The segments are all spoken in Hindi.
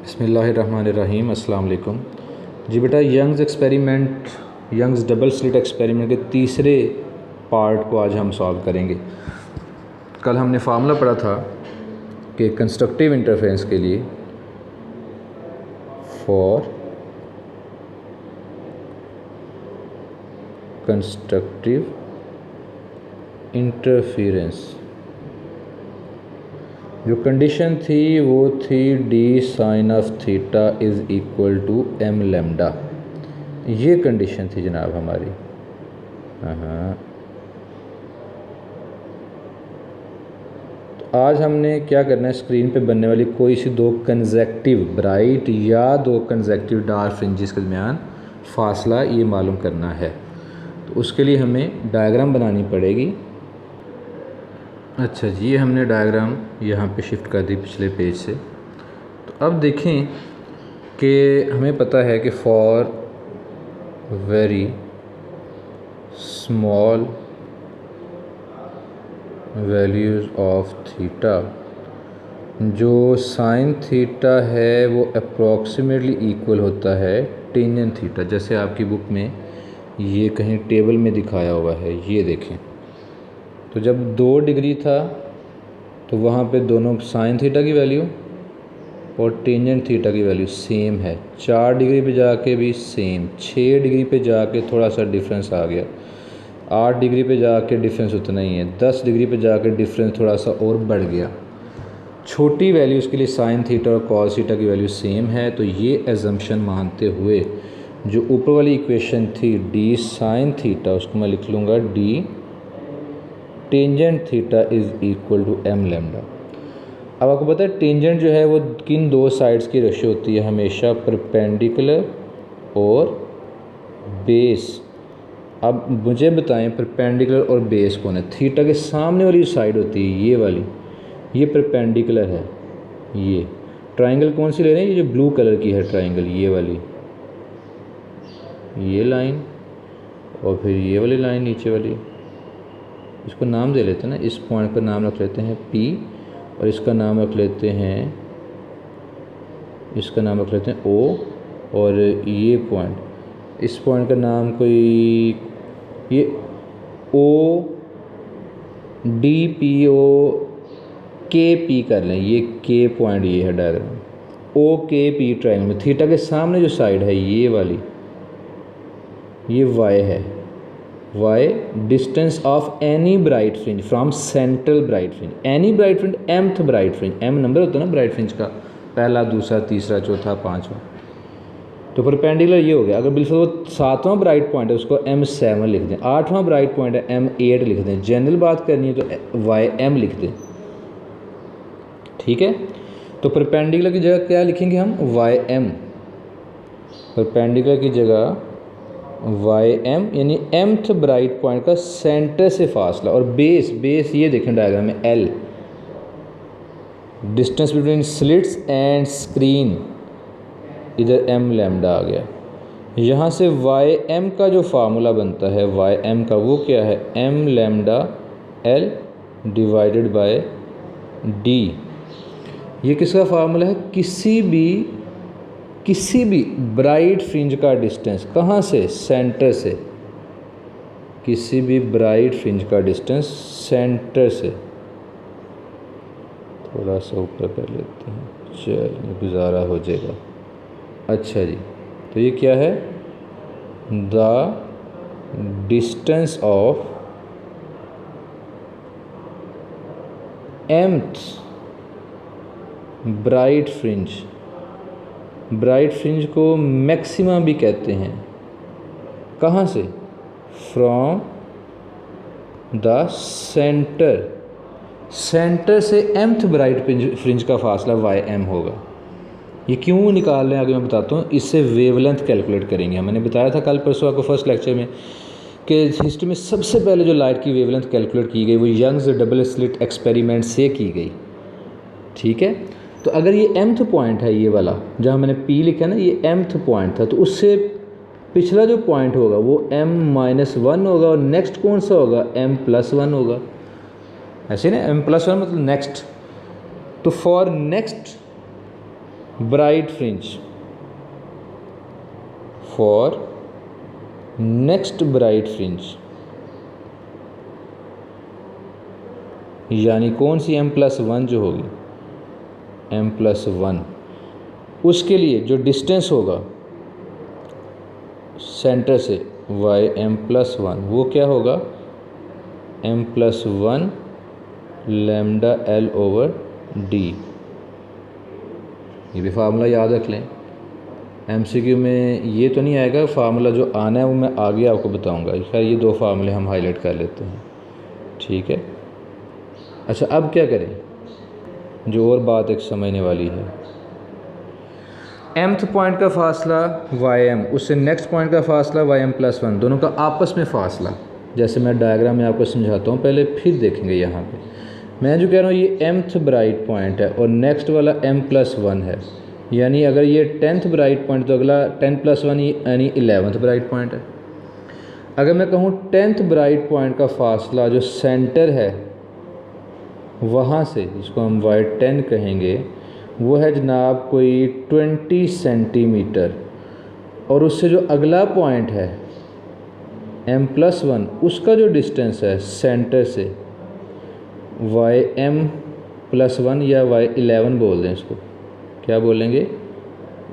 बिस्मिल्लाहिर्रहमानिर्रहीम अस्सलाम वालेकुम। जी बेटा, यंग्स डबल स्लिट एक्सपेरिमेंट के तीसरे पार्ट को आज हम सॉल्व करेंगे। कल हमने फार्मूला पढ़ा था कि कंस्ट्रक्टिव इंटरफेरेंस के लिए फॉर कंस्ट्रक्टिव इंटरफेरेंस जो कंडीशन थी वो थी D sine of theta is equal to M lambda. ये कंडीशन थी जनाब हमारी। तो आज हमने क्या करना है, स्क्रीन पे बनने वाली कोई सी दो कंसेक्टिव ब्राइट या दो कंसेक्टिव डार्क फ्रिंजेस के दरमियान फासला ये मालूम करना है। तो उसके लिए हमें डायग्राम बनानी पड़ेगी। अच्छा जी, ये हमने डायग्राम यहाँ पे शिफ्ट कर दी पिछले पेज से। तो अब देखें कि हमें पता है कि for very small values of theta जो साइन थीटा है वो अप्रॉक्सीमेटली इक्वल होता है टेंजेंट थीटा। जैसे आपकी बुक में ये कहीं टेबल में दिखाया हुआ है, ये देखें। तो जब 2 डिग्री था तो वहाँ पे दोनों साइन थीटा की वैल्यू और टेंजेंट थीटा की वैल्यू सेम है। 4 डिग्री पे जाके भी सेम, 6 डिग्री पे जाके थोड़ा सा डिफरेंस आ गया, 8 डिग्री पे जाके डिफरेंस उतना ही है, 10 डिग्री पे जाके डिफरेंस थोड़ा सा और बढ़ गया। छोटी वैल्यूज़ के लिए साइन थीटा और कॉस थीटा की वैल्यू सेम है। तो ये एजम्पशन मानते हुए जो ऊपर वाली इक्वेशन थी डी साइन थीटा, उसको मैं लिख लूँगा D tangent theta is equal to M lambda. अब आपको पता है टेंजेंट जो है वो किन दो साइड्स की रेशियो होती है, हमेशा परपेंडिकुलर और बेस। अब मुझे बताएं परपेंडिकुलर और बेस कौन है। थीटा के सामने वाली साइड होती है ये वाली, ये परपेंडिकुलर है। ये ट्राइंगल कौन सी ले रहे हैं, ये जो ब्लू कलर की है ट्राइंगल, ये वाली, ये लाइन और फिर ये वाली लाइन नीचे वाली। इसको नाम दे लेते हैं ना, इस पॉइंट पर नाम रख लेते हैं P और इसका नाम रख लेते हैं, इसका नाम रख लेते हैं O। और ये पॉइंट, इस पॉइंट का नाम कोई ये O D P O K P कर लें। ये K पॉइंट ये है diagram, O K P triangle में थीटा के सामने जो साइड है ये वाली, ये Y है। y distance of any bright fringe from central bright fringe. Any bright fringe mth bright fringe, m number होता है ना ब्राइट फ्रिंज का, पहला, दूसरा, तीसरा, चौथा, पांचवा। तो परपेंडिकुलर ये हो गया। अगर बिल्कुल वो 7वां ब्राइट पॉइंट है उसको m7 लिख दें, 8वां ब्राइट पॉइंट है m8 लिख दें। जनरल बात करनी है तो ym लिख दें, ठीक है। तो परपेंडिकुलर की जगह क्या लिखेंगे हम, ym। परपेंडिकुलर की जगह ym यानी mth ब्राइट पॉइंट का सेंटर से फासला। और बेस ये देखें डायग्राम में L, distance between slits and screen, इधर m लैम्डा आ गया। यहाँ से ym का जो फार्मूला बनता है ym का, वो क्या है, m lambda L divided by d। ये किसका फार्मूला है, किसी भी ब्राइट फ्रिंज का डिस्टेंस, कहाँ से, सेंटर से। किसी भी ब्राइट फ्रिंज का डिस्टेंस सेंटर से, थोड़ा सा ऊपर कर लेते हैं, चलिए गुजारा हो जाएगा। अच्छा जी, तो ये क्या है, the distance of mth bright fringe. Bright fringe को मैक्सिमा भी कहते हैं, कहाँ से, फ्रॉम द सेंटर से mth ब्राइट फ्रिंज का फासला ym होगा। ये क्यों निकाल रहे हैं आगे मैं बताता हूँ। इससे वेवलेंथ कैलकुलेट करेंगे। मैंने बताया था कल परसों आपको फर्स्ट लेक्चर में कि हिस्ट्री में सबसे पहले जो लाइट की वेवलेंथ कैलकुलेट की गई वो यंग्स डबल स्लिट एक्सपेरिमेंट से की गई, ठीक है। तो अगर ये mth पॉइंट है, ये वाला जहाँ मैंने P लिखा है ना, ये mth पॉइंट था, तो उससे पिछला जो पॉइंट होगा वो m-1 होगा और नेक्स्ट कौन सा होगा, m+1 होगा। ऐसे ना m+1 मतलब नेक्स्ट। तो for next bright fringe for next bright fringe, यानी कौन सी m+1 जो होगी m+1, उसके लिए जो डिस्टेंस होगा सेंटर से m+1 वो क्या होगा m+1 लैम्डा L/d। ये भी फार्मूला याद रख लें। MCQ में ये तो नहीं आएगा, फार्मूला जो आना है वो मैं आगे आपको बताऊंगा। खैर ये दो फार्मूले हम हाईलाइट कर लेते हैं, ठीक है। अच्छा अब क्या करें, जो और बात एक समझने वाली है, mth पॉइंट का फासला ym, उससे नेक्स्ट पॉइंट का फासला ym+1, दोनों का आपस में फासला, जैसे मैं डायग्राम में आपको समझाता हूँ, पहले फिर देखेंगे। यहाँ पे मैं जो कह रहा हूँ ये mth ब्राइट पॉइंट है और नेक्स्ट वाला m+1 है, यानी अगर ये 10th ब्राइट पॉइंट तो अगला 10+1 यानी 11th ब्राइट पॉइंट है। अगर मैं कहूँ 10th ब्राइट पॉइंट का फासला जो सेंटर है वहाँ से, जिसको हम y10 कहेंगे, वो है जनाब कोई 20 सेंटीमीटर, और उससे जो अगला पॉइंट है m+1 उसका जो डिस्टेंस है सेंटर से ym+1 या y11 बोल दें, इसको क्या बोलेंगे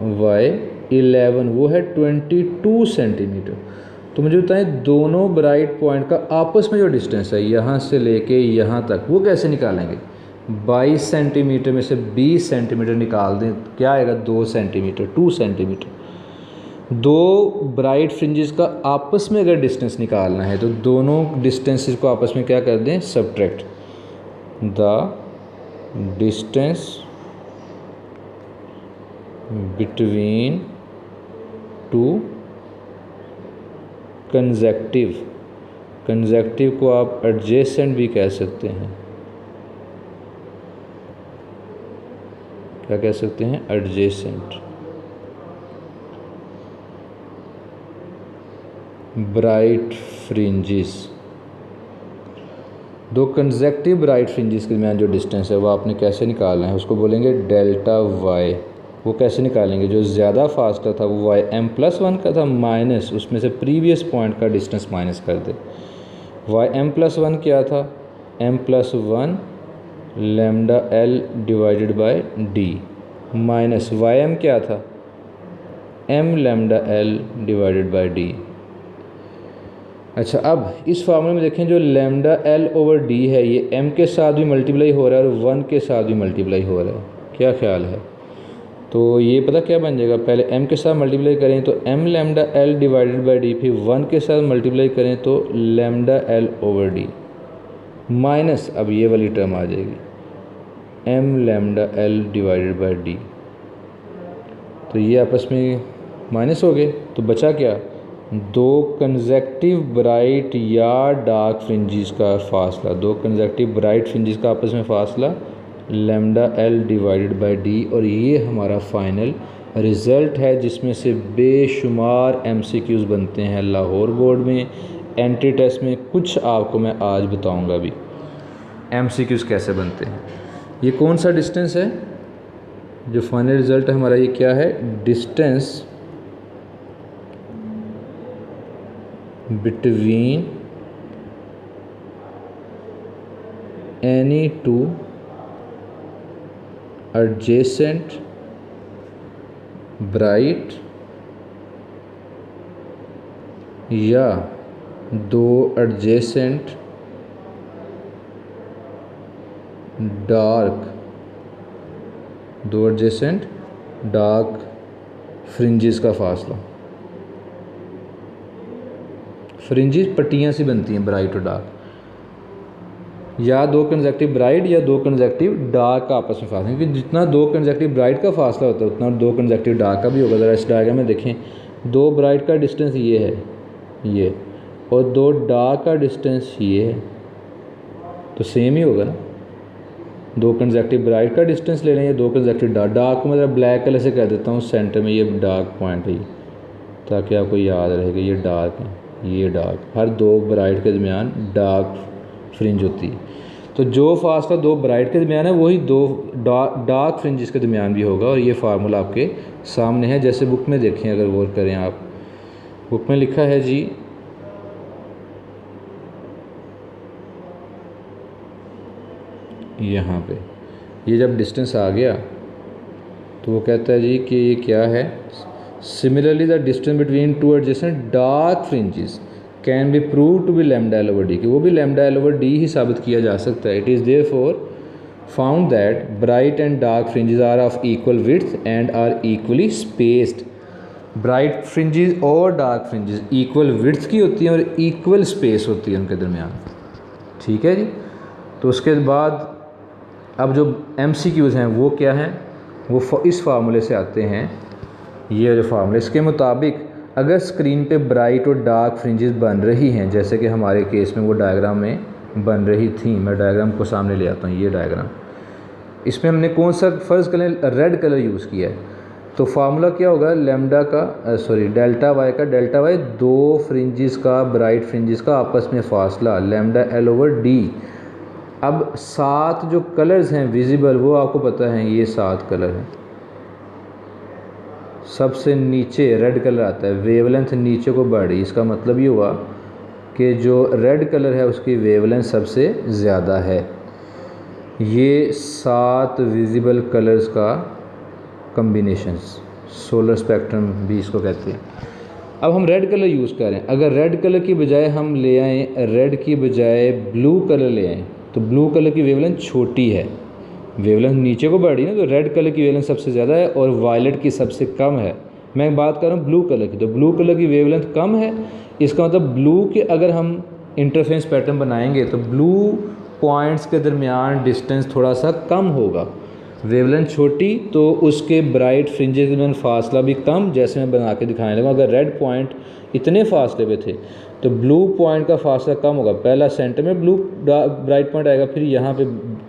y11, वो है 22 सेंटीमीटर। तो मुझे बताएं दोनों ब्राइट पॉइंट का आपस में जो डिस्टेंस है यहाँ से लेके यहाँ तक, वो कैसे निकालेंगे। 22 सेंटीमीटर में से 20 सेंटीमीटर निकाल दें, क्या आएगा 2 सेंटीमीटर, 2 सेंटीमीटर। दो ब्राइट फ्रिंजेस का आपस में अगर डिस्टेंस निकालना है तो दोनों डिस्टेंसेस को आपस में क्या कर दें, subtract. The distance between to consecutive को आप एडजेसेंट भी कह सकते हैं, क्या कह सकते हैं, एडजेसेंट ब्राइट फ्रिंजेस। दो कंसेक्टिव ब्राइट फ्रिंजेस के दरमियान जो डिस्टेंस है वो आपने कैसे निकालना है, उसको बोलेंगे डेल्टा y। वो कैसे निकालेंगे, जो ज़्यादा फासला था वो ym+1 का था, माइनस उसमें से प्रीवियस पॉइंट का डिस्टेंस माइनस कर दे। ym+1 क्या था, m+1 lambda L/d, minus ym क्या था, m लैम्डा L/d। अच्छा अब इस फार्मूले में देखें, जो लैम्डा L/d है ये m के साथ भी मल्टीप्लाई हो रहा है और 1 के साथ भी मल्टीप्लाई हो रहा है, क्या ख्याल है। तो ये पता क्या बन जाएगा, पहले m के साथ मल्टीप्लाई करें तो m लैम्डा L/d, फिर 1 के साथ मल्टीप्लाई करें तो लैम्डा L/d, माइनस अब ये वाली टर्म आ जाएगी m लैम्डा L/d। तो ये आपस में माइनस हो गए, तो बचा क्या, दो कंसेक्टिव ब्राइट या डार्क फ्रिंजेस का फासला, दो कंसेक्टिव ब्राइट फ्रिंजेस का आपस में फासला लैम्डा L/d, और ये हमारा फाइनल रिज़ल्ट है, जिसमें से बेशुमार MCQs बनते हैं लाहौर बोर्ड में, एंट्री टेस्ट में। कुछ आपको मैं आज बताऊंगा भी MCQs कैसे बनते हैं। ये कौन सा डिस्टेंस है, जो फाइनल रिज़ल्ट है हमारा, ये क्या है, distance between any two adjacent bright या दो एडजेसेंट डार्क फ्रिंजेस का फासला। फ्रिंजेस पट्टियाँ सी बनती हैं ब्राइट और डार्क, या दो कंसेक्टिव ब्राइट या दो कंसेक्टिव डार्क का आपस में फासला, क्योंकि जितना दो कंसेक्टिव ब्राइट का फासला होता है उतना दो कंसेक्टिव डार्क का भी होगा। ज़रा इस डायग्राम में देखें, दो ब्राइट का डिस्टेंस ये है, ये, और दो डार्क का डिस्टेंस ये है, तो सेम ही होगा ना। दो कंसेक्टिव ब्राइट का डिस्टेंस ले लें या दो कंसेक्टिव डार्क को मैं ज़रा ब्लैक कलर से कह देता हूँ, सेंटर में ये डार्क पॉइंट है, ताकि आपको याद रहेगा ये डार्क है, ये डार्क। हर दो ब्राइट के दरमियान डार्क फ्रिंज होती है। तो जो फासला दो ब्राइट के दरमियान है वही दो डार्क फ्रिंजेस के दरमियान भी होगा। और ये फार्मूला आपके सामने है, जैसे बुक में देखें, अगर गौर करें आप, बुक में लिखा है जी यहाँ पे, ये जब डिस्टेंस आ गया तो वो कहता है जी कि ये क्या है, similarly the distance between two adjacent dark fringes can be prove to be lambda L over D, कि वो भी लैम्डा एल ओवर डी ही साबित किया जा सकता है। It is therefore found that bright and dark fringes are of equal width and are equally spaced. Bright fringes और डार्क फ्रिंजेस इक्वल विड्थ की होती हैं और इक्वल स्पेस होती है उनके दरमियान। ठीक है जी। तो उसके बाद अब जो MCQs हैं वो क्या हैं, वो इस फार्मूले से आते हैं। ये जो फार्मूले, इसके मुताबिक अगर स्क्रीन पे ब्राइट और डार्क फ्रिंजेस बन रही हैं, जैसे कि हमारे केस में वो डायग्राम में बन रही थी, मैं डायग्राम को सामने ले आता हूँ, ये डायग्राम, इसमें हमने कौन सा फ़र्ज़ कलर, रेड कलर यूज़ किया है। तो फार्मूला क्या होगा, लैम्डा का डेल्टा वाई का, डेल्टा वाई दो फ्रिंजेस का, ब्राइट फ्रिंजेस का आपस में फासला, लैम्डा एल ओवर डी। अब 7 जो कलर्स हैं विजिबल, वो आपको पता है ये 7 कलर हैं। सबसे नीचे रेड कलर आता है, वेवलेंथ नीचे को बढ़ी, इसका मतलब ये हुआ कि जो रेड कलर है उसकी वेवलेंथ सबसे ज़्यादा है। ये 7 विजिबल कलर्स का कम्बिनेशंस, सोलर स्पेक्ट्रम भी इसको कहते हैं। अब हम रेड कलर यूज़ करें, अगर रेड कलर की बजाय हम ले आएँ, रेड की बजाय ब्लू कलर ले आएँ, तो ब्लू कलर की वेवलेंथ छोटी है, वेवलेंथ नीचे को बढ़ी ना, तो रेड कलर की वेवलेंथ सबसे ज़्यादा है और वायलेट की सबसे कम है। मैं बात कर रहा हूँ ब्लू कलर की, तो ब्लू कलर की वेवलेंथ कम है, इसका मतलब ब्लू के अगर हम इंटरफेरेंस पैटर्न बनाएंगे तो ब्लू पॉइंट्स के दरमियान डिस्टेंस थोड़ा सा कम होगा, वेवलेंथ छोटी तो उसके ब्राइट फ्रिंजेस के दरमियान फासला भी कम, जैसे मैं बना के दिखाने लगा। अगर रेड पॉइंट इतने फासले पे थे तो ब्लू पॉइंट का फासला कम होगा, पहला सेंटर में ब्लू ब्राइट पॉइंट आएगा, फिर यहाँ पे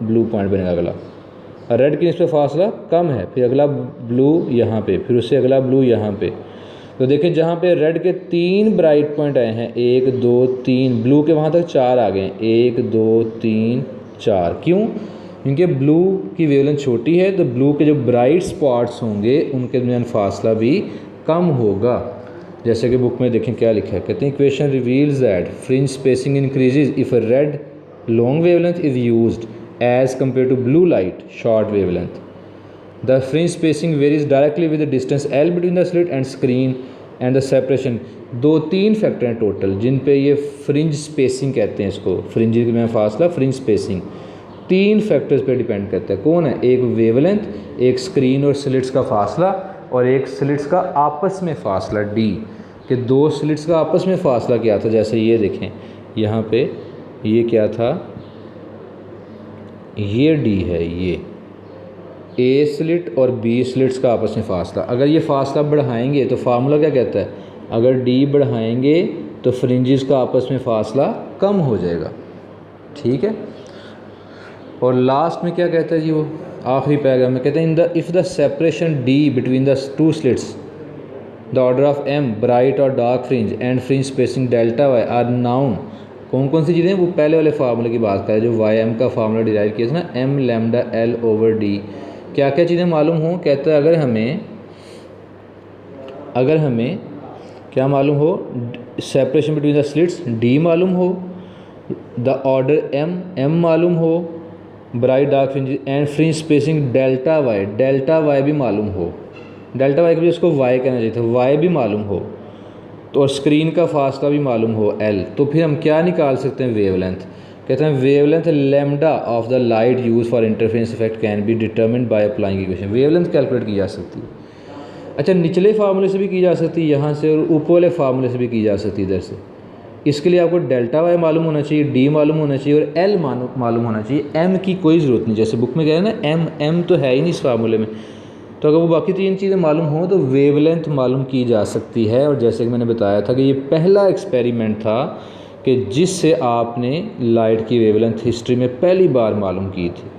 ब्लू पॉइंट बनेगा अगला, रेड की इस पर फासला कम है, फिर अगला ब्लू यहाँ पे, फिर उससे अगला ब्लू यहाँ पे। तो देखिए जहाँ पे रेड के 3 ब्राइट पॉइंट आए हैं, 1 2 3, ब्लू के वहाँ तक 4 आ गए हैं, 1 2 3 4। क्यों? क्योंकि ब्लू की वेवलेंथ छोटी है, तो ब्लू के जो ब्राइट स्पॉट्स होंगे उनके दरमियान फासला भी कम होगा। जैसे कि बुक में देखें क्या लिखा है, कहते हैं equation reveals that fringe spacing increases if a red long wavelength is used as compared to blue light short wavelength. The fringe spacing varies directly with the distance L between the slit and screen and the separation. 2-3 factor हैं टोटल जिन पे ये फ्रिंज स्पेसिंग कहते हैं, इसको फ्रिंज में फासला, फ्रिंज स्पेसिंग 3 फैक्टर्स पे डिपेंड करता है। कौन है? एक वेवलेंथ, एक स्क्रीन और स्लिट्स का फासला, और एक स्लिट्स का आपस में फासला डी, कि 2 स्लिट्स का आपस में फासला क्या था। जैसे ये देखें यहाँ पे, ये क्या था, ये डी है, ये ए स्लिट और बी स्लिट्स का आपस में फासला। अगर ये फासला बढ़ाएंगे तो फार्मूला क्या कहता है, अगर डी बढ़ाएंगे तो फ्रिंजेस का आपस में फासला कम हो जाएगा। ठीक है। और लास्ट में क्या कहता है जी, वो आखिरी पैराग्राफ में कहते हैं, in the if the separation d between the 2 slits the order of m bright और dark fringe and fringe spacing delta y are known. कौन कौन सी चीज़ें? वो पहले वाले फार्मूले की बात करें जो वाई एम का फार्मूला डिराइव किया था ना, M lambda L over D. क्या क्या चीज़ें मालूम हों? कहता है अगर हमें क्या मालूम हो, separation between the slits D मालूम हो, द ऑर्डर एम मालूम हो, bright dark fringe and fringe spacing delta Y भी मालूम हो, डेल्टा वाई के लिए उसको वाई कहना चाहिए था, वाई भी मालूम हो, तो और स्क्रीन का फासला भी मालूम हो एल, तो फिर हम क्या निकाल सकते हैं? वेवलेंथ। कहते हैं wavelength lambda of the light use for interference effect can be determined by applying equation. Wavelength calculate की जा सकती है। अच्छा, निचले फार्मूले से भी की जा सकती है यहाँ से, और ऊपर वाले फार्मूले से भी की जा सकती है इधर से। इसके लिए आपको डेल्टा वाई मालूम होना चाहिए, डी मालूम होना चाहिए और एल मालूम होना चाहिए। एम की कोई ज़रूरत नहीं, जैसे बुक में कह रहे हैं ना, एम तो है ही नहीं इस फार्मूले में। तो अगर वो बाकी 3 चीज़ें मालूम हों तो वेवलेंथ मालूम की जा सकती है। और जैसे कि मैंने बताया था कि ये पहला एक्सपेरिमेंट था कि जिससे आपने लाइट की वेवलेंथ हिस्ट्री में पहली बार मालूम की थी।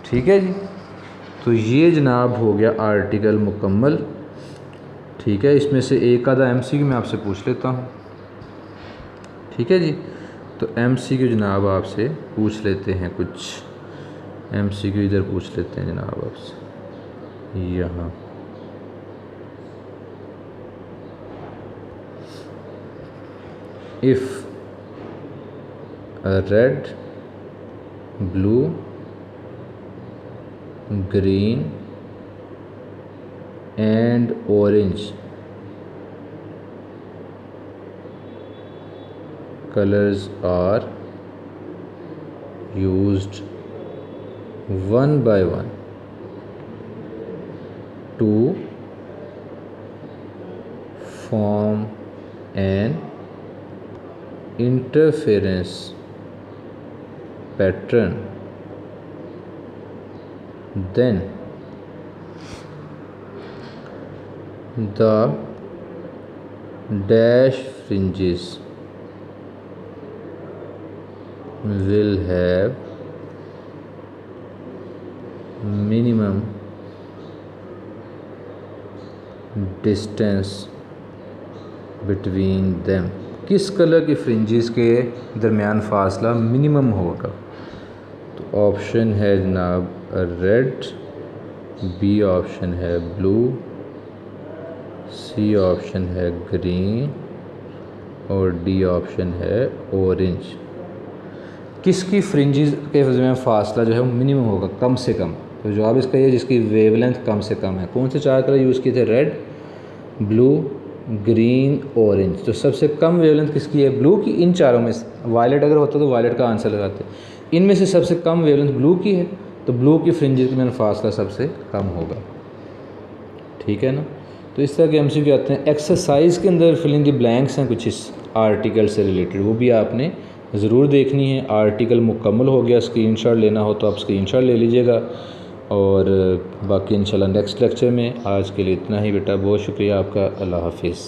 ठीक है जी। तो ये जनाब हो गया आर्टिकल मुकम्मल। ठीक है, इसमें से एक आधा MCQ मैं आपसे पूछ लेता हूँ। ठीक है जी। तो MCQ जनाब आपसे पूछ लेते हैं, कुछ MCQ इधर पूछ लेते हैं जनाब आपसे। यहाँ if red, blue, green and orange colors are used one by one to form an interference pattern, then the dash fringes will have minimum distance between them। किस कलर की फ्रिंजेस के दरमियान फासला मिनिमम होगा? तो ऑप्शन है जनाब रेड, बी ऑप्शन है ब्लू, सी ऑप्शन है ग्रीन और डी ऑप्शन है ऑरेंज। किसकी फ्रिंजेस के दरमियान फासला जो है वो मिनिमम होगा, कम से कम? तो जवाब इसका ये जिसकी वेवलेंथ कम से कम है। कौन से 4 कलर यूज़ किए थे? Red, blue, green, orange. तो सबसे कम वेवलेंथ किसकी है? ब्लू की। इन चारों में से वायलेट अगर होता तो वायलेट का आंसर लगाते। इनमें से सबसे कम वेवलेंथ ब्लू की है, तो ब्लू की फ्रिंजेस के दरमियान फासला सबसे कम होगा। ठीक है ना? तो इस तरह के MCQ आते हैं। एक्सरसाइज के अंदर फिल इन द ब्लैंक्स हैं कुछ इस आर्टिकल से रिलेटेड, वो भी आपने ज़रूर देखनी है। आर्टिकल मुकम्मल हो गया, स्क्रीनशॉट लेना हो तो आप स्क्रीनशॉट ले लीजिएगा। और बाकी इंशाल्लाह नेक्स्ट लेक्चर में। आज के लिए इतना ही बेटा, बहुत शुक्रिया आपका। अल्लाह हाफिज़।